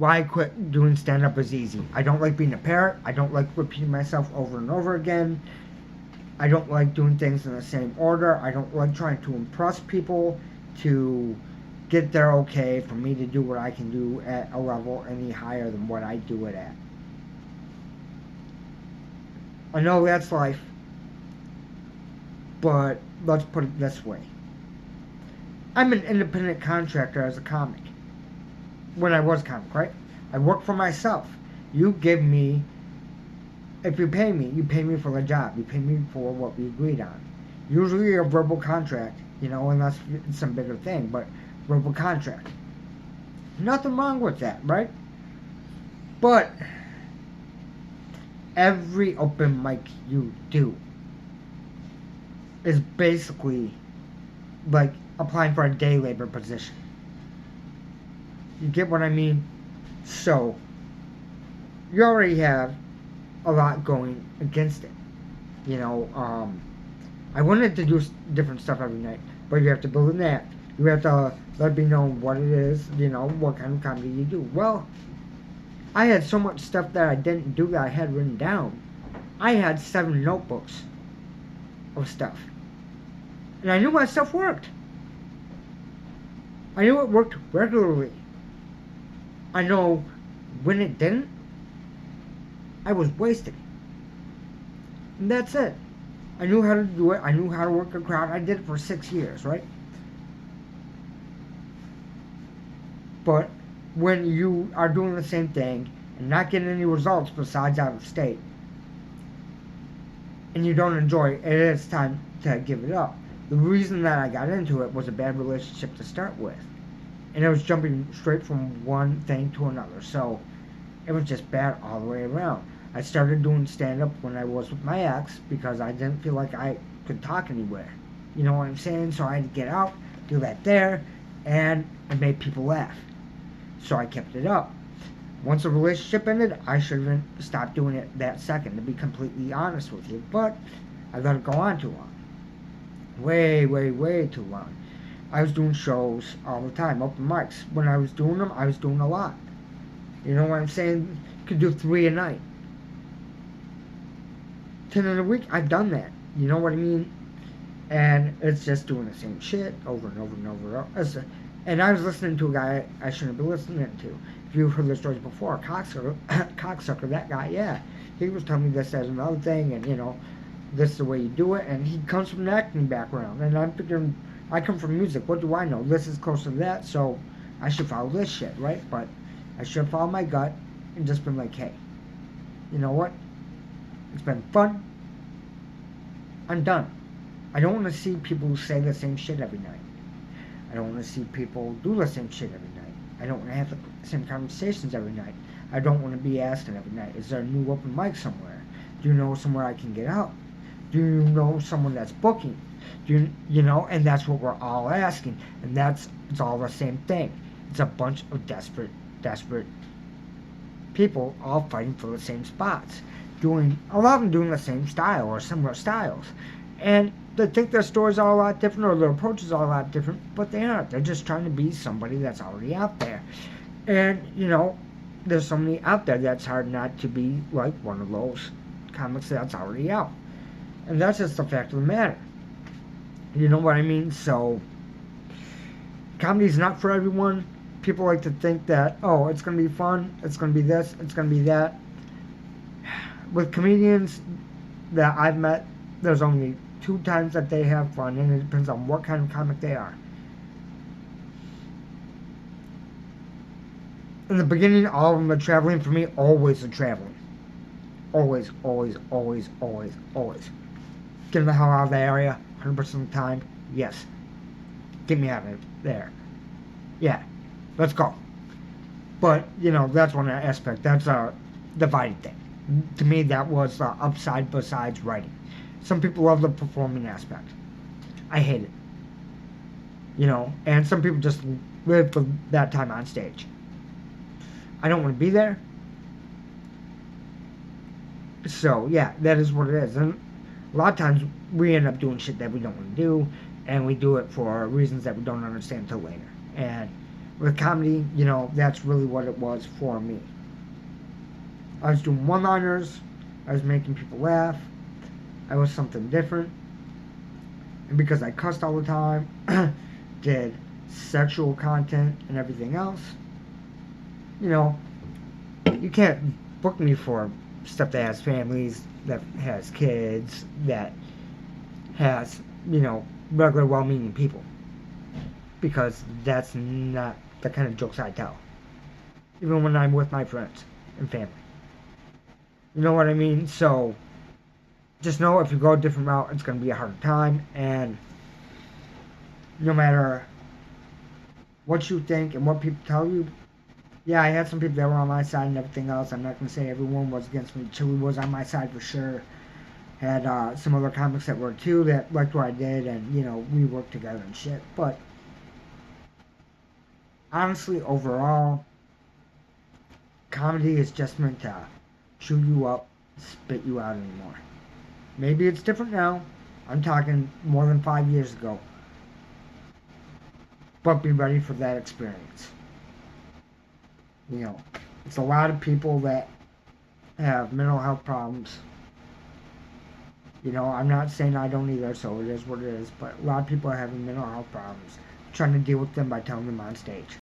why I quit doing stand-up is easy. I don't like being a parrot. I don't like repeating myself over and over again. I don't like doing things in the same order. I don't like trying to impress people to get their okay for me to do what I can do at a level any higher than what I do it at. I know that's life, but let's put it this way. I'm an independent contractor as a comic. When I was a comic, right? I work for myself. You give me, if you pay me for the job. You pay me for what we agreed on. Usually a verbal contract, unless it's some bigger thing, but verbal contract. Nothing wrong with that, right? But every open mic you do is basically like applying for a day labor position. You get what I mean? So, you already have a lot going against it. I wanted to do different stuff every night, but you have to build an act. You have to let me know what it is, what kind of comedy you do. Well, I had so much stuff that I didn't do that I had written down. I had 7 notebooks of stuff. And I knew my stuff worked. I knew it worked regularly. I know when it didn't, I was wasting. And that's it. I knew how to do it. I knew how to work a crowd. I did it for 6 years, right? But when you are doing the same thing and not getting any results besides out of state, and you don't enjoy it, it's time to give it up. The reason that I got into it was a bad relationship to start with. And it was jumping straight from one thing to another. So it was just bad all the way around. I started doing stand-up when I was with my ex because I didn't feel like I could talk anywhere. You know what I'm saying? So I had to get out, do that there, and it made people laugh. So I kept it up. Once the relationship ended, I should have stopped doing it that second, to be completely honest with you. But I let it go on too long. Way, way, way too long. I was doing shows all the time, open mics. When I was doing them, I was doing a lot. You know what I'm saying? Could do 3 a night. 10 in a week, I've done that. You know what I mean? And it's just doing the same shit over and over and over. And I was listening to a guy I shouldn't be listening to. If you've heard the stories before, cocksucker, that guy, yeah. He was telling me this as another thing, and this is the way you do it. And he comes from an acting background. And I'm figuring, I come from music. What do I know? This is close to that, so I should follow this shit, right? But I should follow my gut and just been like, hey, you know what? It's been fun. I'm done. I don't want to see people say the same shit every night. I don't want to see people do the same shit every night. I don't want to have the same conversations every night. I don't want to be asking every night, is there a new open mic somewhere? Do you know somewhere I can get out? Do you know someone that's booking? Do you know? And that's what we're all asking. And it's all the same thing. It's a bunch of desperate people all fighting for the same spots. A lot of them doing the same style or similar styles. And they think their stories are a lot different or their approaches are a lot different, but they aren't. They're just trying to be somebody that's already out there. And, there's so many out there that's hard not to be like one of those comics that's already out. And that's just the fact of the matter. You know what I mean? So, comedy's not for everyone. People like to think that, oh, it's going to be fun, it's going to be this, it's going to be that. With comedians that I've met, there's only 2 times that they have fun, and it depends on what kind of comic they are. In the beginning, all of them are traveling. For me, always are traveling. Always, always, always, always, always. Get the hell out of the area, 100% of the time, yes. Get me out of there. Yeah, let's go. But, that's one aspect. That's a divided thing. To me, that was the upside besides writing. Some people love the performing aspect. I hate it. And some people just live for that time on stage. I don't want to be there. So, yeah, that is what it is. And a lot of times, we end up doing shit that we don't want to do, and we do it for reasons that we don't understand until later. And with comedy, that's really what it was for me. I was doing one-liners. I was making people laugh. I was something different. And because I cussed all the time, did sexual content and everything else, you know, you can't book me for stuff that has families, that has kids, that has, regular well-meaning people. Because that's not the kind of jokes I tell. Even when I'm with my friends and family. You know what I mean? So just know if you go a different route, it's going to be a harder time. And no matter what you think and what people tell you, yeah, I had some people that were on my side and everything else. I'm not going to say everyone was against me. Chili was on my side for sure. Had some other comics that were too that liked what I did, and we worked together and shit. But honestly, overall, comedy is just meant to chew you up, spit you out anymore. Maybe it's different now. I'm talking more than 5 years ago. But be ready for that experience. You know, it's a lot of people that have mental health problems. I'm not saying I don't either, so it is what it is. But a lot of people are having mental health problems, trying to deal with them by telling them on stage.